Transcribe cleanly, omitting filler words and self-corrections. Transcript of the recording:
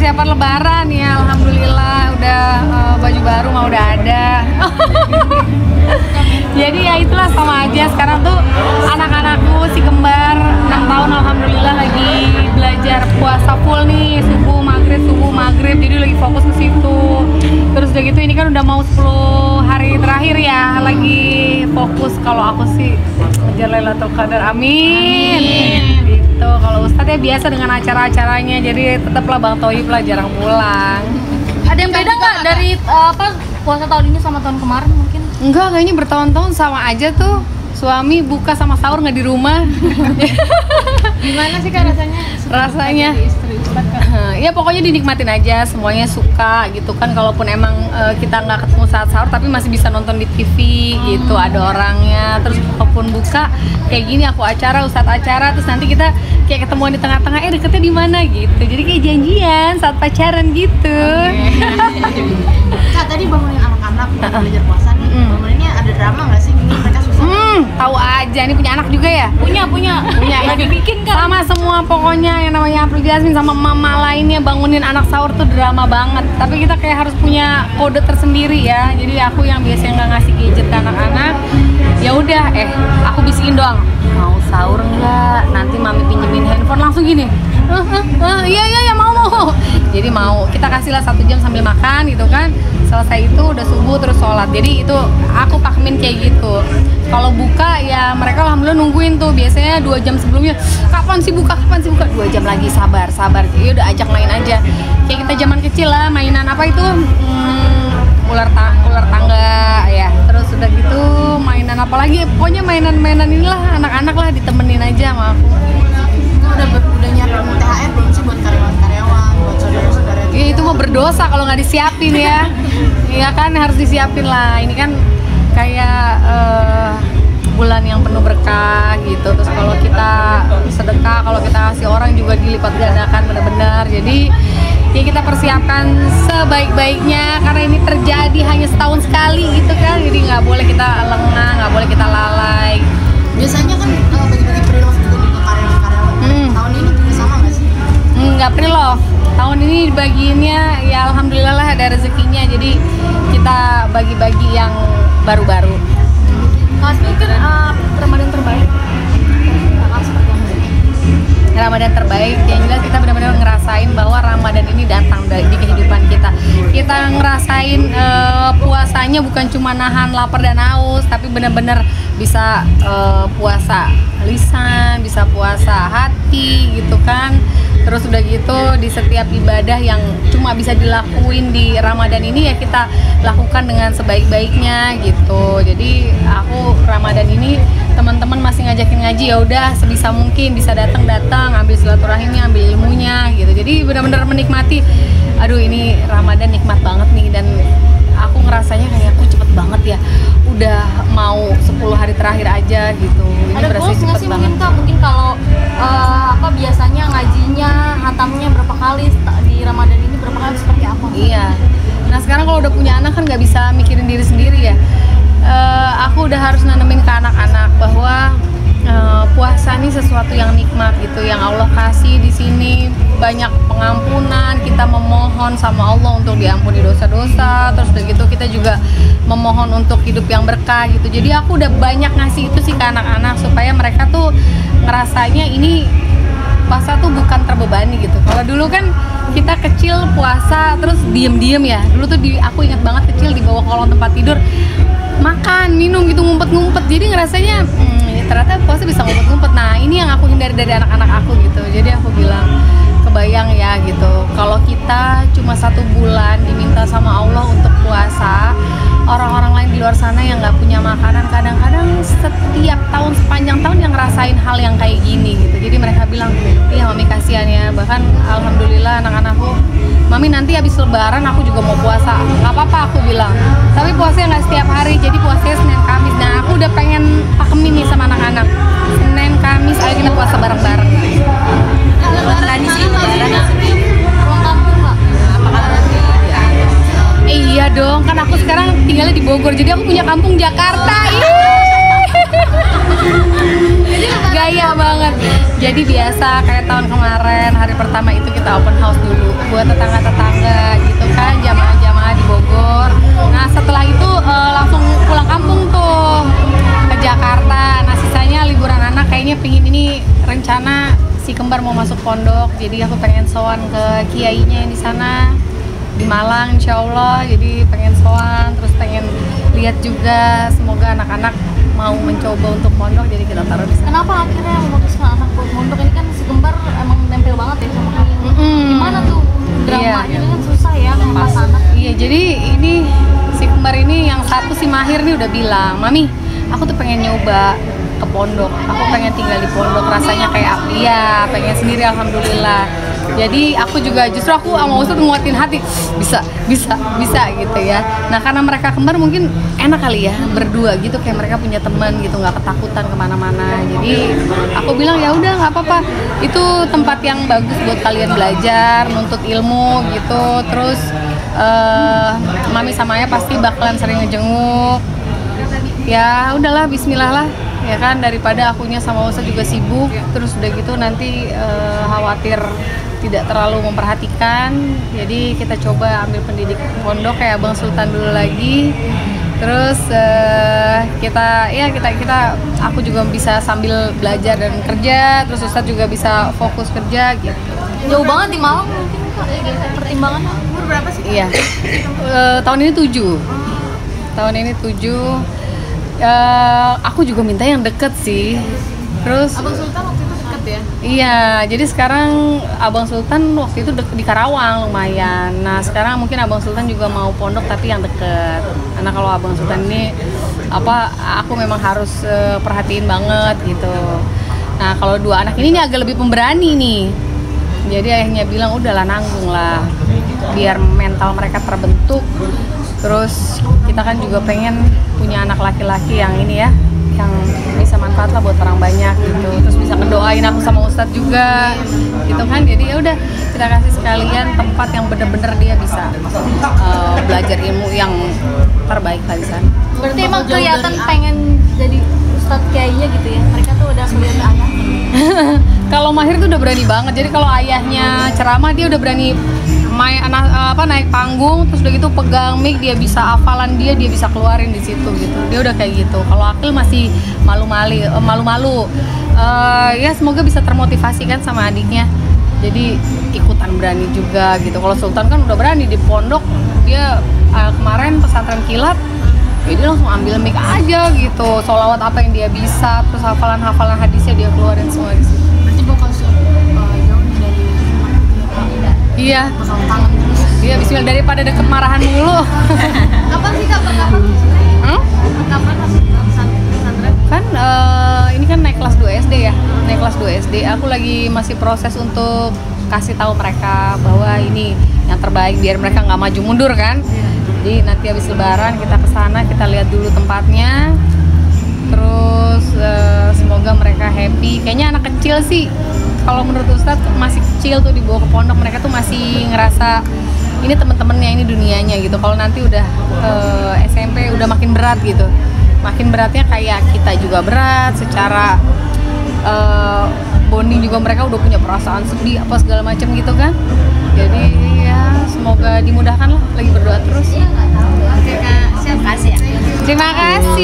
persiapan lebaran ya, alhamdulillah udah baju baru mah udah ada. Jadi ya itulah, sama aja. Sekarang tuh anak-anakku si kembar 6 tahun alhamdulillah lagi belajar puasa full nih, subuh maghrib, jadi lagi fokus ke situ. Terus udah gitu ini kan udah mau 10 hari terakhir ya, lagi fokus. Kalau aku sih ngejar Lailatul Qadar, amin. Gitu. Kalau Ustadz ya biasa dengan acara-acaranya, jadi tetaplah Bang Toyib lah jarang pulang. Ada yang beda nggak dari puasa tahun ini sama tahun kemarin mungkin? Enggak, kayaknya bertahun-tahun sama aja tuh. Suami buka sama sahur nggak di rumah. Gimana sih Kak rasanya? Rasanya Istri Ustadz Kak? ya pokoknya dinikmatin aja, semuanya suka gitu kan. Kalaupun emang kita nggak ketemu saat sahur tapi masih bisa nonton di TV gitu, ada orangnya. Terus walaupun buka kayak gini, aku acara, Ustadz acara, terus nanti kita kayak ketemuan di tengah-tengah, deketnya di mana gitu. Jadi kayak janjian saat pacaran gitu. Kak, tadi bangunin anak-anak belajar puasa nih, banguninnya ada drama nggak sih? Ini mereka susah. Tahu aja, ini punya anak juga ya? Punya. Lagi bikin kan? Sama semua pokoknya yang namanya April Jasmine sama mama lainnya bangunin anak sahur tuh drama banget. Tapi kita kayak harus punya kode tersendiri ya. Jadi aku yang biasanya nggak ngasih gadget ke anak-anak, ya udah, aku bisikin doang. Mau sahur nggak? Nanti mami pinjemin handphone, langsung gini. Iya mau. Jadi mau, kita kasihlah 1 jam sambil makan gitu kan. Selesai itu udah subuh terus sholat. Jadi itu aku pakemin kayak gitu. Kalau buka ya mereka alhamdulillah nungguin tuh. Biasanya 2 jam sebelumnya, kapan sih buka? 2 jam lagi, sabar. Ya udah ajak main aja. Kayak kita zaman kecil lah, mainan apa itu? Ular tangga ya. Terus udah gitu mainan apa lagi? Pokoknya mainan inilah, anak-anak lah ditemenin aja sama aku. Udah nyiapin THR belum sih buat karyawan-karyawan, buat saudara-saudara? Ya itu mah berdosa kalau nggak disiapin ya. Iya kan, harus disiapin lah. Ini kan kayak bulan yang penuh berkah gitu. Terus kalau kita sedekah, kalau kita kasih orang juga dilipat gandakan benar-benar. Jadi ya kita persiapkan sebaik-baiknya karena ini terjadi hanya setahun sekali gitu kan. Jadi nggak boleh kita lengah, nggak boleh kita lalai. Biasanya kan bagi-bagi pre-love juga nih ke karyawan-karyawan. Tahun ini juga sama nggak sih? Nggak pre-love. Tahun ini dibagiinnya ya alhamdulillah lah ada rezekinya. Jadi kita bagi-bagi yang baru-baru. Mas mikir Ramadan terbaik. Ramadan terbaik, yang jelas kita benar-benar ngerasain bahwa Ramadan ini datang di kehidupan kita. Kita ngerasain puasanya bukan cuma nahan lapar dan haus, tapi benar-benar bisa puasa lisan, bisa puasa hati gitu kan. Terus udah gitu di setiap ibadah yang cuma bisa dilakuin di Ramadan ini ya kita lakukan dengan sebaik-baiknya gitu. Jadi aku Ramadan ini teman-teman masih ngajakin ngaji, ya udah sebisa mungkin bisa datang, ambil silaturahimnya, ambil ilmunya gitu. Jadi benar-benar menikmati. Aduh ini Ramadan nikmat banget nih, dan aku ngerasanya kayak aku cepet banget ya. Udah mau 10 hari terakhir aja gitu. Ini ada berasa cepet sih banget. mungkin kalau biasanya ngajinya hatamnya berapa kali di Ramadan ini, berapa kali, seperti apa? Iya. Nah sekarang kalau udah punya anak kan nggak bisa mikirin diri sendiri ya. Aku udah harus nanemin ke anak-anak bahwa puasa ini sesuatu yang nikmat gitu, yang Allah kasih di sini banyak pengampunan. Kita memohon sama Allah untuk diampuni dosa-dosa. Terus udah gitu kita juga memohon untuk hidup yang berkah gitu. Jadi aku udah banyak ngasih itu sih ke anak-anak supaya mereka tuh ngerasanya ini puasa tuh bukan terbebani gitu. Kalau dulu kan kita kecil puasa terus diem-diem ya. Dulu tuh aku ingat banget kecil di bawah kolong tempat tidur makan, minum gitu, ngumpet-ngumpet. Jadi ngerasanya ternyata puasa bisa ngumpet-ngumpet. Nah ini yang aku hindari dari anak-anak aku gitu. Jadi aku bilang kebayang ya gitu, kalau kita cuma 1 bulan diminta sama Allah untuk puasa, orang-orang lain di luar sana yang nggak punya makanan kadang-kadang setiap tahun sepanjang tahun yang ngerasain hal yang kayak gini gitu. Jadi mereka bilang, iya mami kasihan ya. Bahkan alhamdulillah anak-anakku, mami nanti habis lebaran aku juga mau puasa. Nggak apa-apa aku bilang, tapi puasanya nggak setiap hari, jadi puasanya Senin Kamis. Nah aku udah pengen pakemin nih sama anak-anak, Senin Kamis ayo kita puasa bareng-bareng. Tradisi pulang kampung nggak? Iya dong, kan aku sekarang tinggalnya di Bogor, jadi aku punya kampung Jakarta. Gak gaya banget. Jadi biasa kayak tahun kemarin hari pertama itu kita open house dulu buat tetangga-tetangga gitu kan, jamaah-jamaah di Bogor. Nah setelah itu langsung pulang kampung tuh ke Jakarta. Nah sisanya liburan anak kayaknya pingin ini rencana si kembar mau masuk pondok, jadi aku pengen sowan ke kiainya yang di sana di Malang insya Allah. Jadi pengen sowan, terus pengen lihat juga, semoga anak-anak mau mencoba untuk pondok, jadi kita taruh di sana. Kenapa akhirnya memutuskan anak buat mondok? Ini kan si kembar emang nempel banget ya sama kamu. Gimana tuh drama ini kan susah ya ngelepas anak. Iya, jadi ini si kembar ini yang satu si Mahir nih udah bilang, Mami, aku tuh pengen nyoba ke pondok, aku pengen tinggal di pondok, rasanya kayak iya, pengen sendiri alhamdulillah. Jadi aku juga justru aku sama Ustadz nguatin hati, bisa gitu ya. Nah karena mereka kembar mungkin enak kali ya berdua gitu, kayak mereka punya teman gitu, nggak ketakutan kemana-mana. Jadi aku bilang ya udah nggak apa-apa, itu tempat yang bagus buat kalian belajar, nuntut ilmu gitu. Terus Mami sama Ayah pasti bakalan sering ngejenguk. Ya udahlah, Bismillah lah ya kan, daripada akunya sama Ustadz juga sibuk, terus udah gitu nanti khawatir tidak terlalu memperhatikan. Jadi kita coba ambil pendidikan pondok kayak Abang Sultan dulu lagi. Terus kita aku juga bisa sambil belajar dan kerja, terus Ustadz juga bisa fokus kerja gitu. Jauh banget di Malang mungkin Kak, pertimbangannya. Umur berapa sih Kak? Iya, tahun ini 7. Tahun ini 7. Aku juga minta yang deket sih. Terus Abang Sultan waktu itu deket ya? iya, jadi sekarang Abang Sultan waktu itu di Karawang lumayan. Nah sekarang mungkin Abang Sultan juga mau pondok tapi yang deket. Karena kalau Abang Sultan ini aku memang harus perhatiin banget gitu. Nah kalau dua anak ini agak lebih pemberani nih. Jadi ayahnya bilang udahlah, nanggung lah, biar mental mereka terbentuk. Terus kita kan juga pengen punya anak laki-laki yang ini ya, yang bisa manfaat lah buat orang banyak gitu. Terus bisa ngedoain aku sama Ustadz juga gitu kan. Jadi ya udah, kita kasih sekalian tempat yang bener-bener dia bisa belajar ilmu yang terbaik lah di sana. Berarti emang kelihatan pengen jadi Ustadz kiainya gitu ya? Mereka tuh udah kelihatan ayah. Kalau Mahir tuh udah berani banget. Jadi kalau ayahnya ceramah, dia udah berani naik panggung, terus udah gitu pegang mic, dia bisa hafalan, dia bisa keluarin di situ gitu. Dia udah kayak gitu. Kalau Akil masih malu-malu. Ya semoga bisa termotivasi kan sama adiknya. Jadi ikutan berani juga gitu. Kalau Sultan kan udah berani di pondok, dia kemarin pesantren kilat, ya dia langsung ambil mic aja gitu. Sholawat apa yang dia bisa, terus hafalan hadisnya dia keluarin semua di situ. Berarti bakal jauh dari Iya. Iya, Bismillah, daripada deket marahan mulu. Kapan sih Kak? Kapan masuk pesantren? Kan ini kan naik kelas 2 SD ya. Naik kelas 2 SD. Aku lagi masih proses untuk kasih tahu mereka bahwa ini yang terbaik biar mereka nggak maju mundur kan. Jadi nanti habis lebaran kita ke sana, kita lihat dulu tempatnya. Terus semoga mereka happy. Kayaknya anak kecil sih, kalau menurut Ustadz masih kecil tuh dibawa ke pondok, mereka tuh masih ngerasa ini temen-temennya, ini dunianya gitu. Kalau nanti udah SMP udah makin berat gitu. Makin beratnya kayak kita juga berat secara bonding juga, mereka udah punya perasaan sedih apa segala macam gitu kan. Jadi ya semoga dimudahkan lah, lagi berdoa terus. Oke Kak, siap kasih ya. Terima kasih.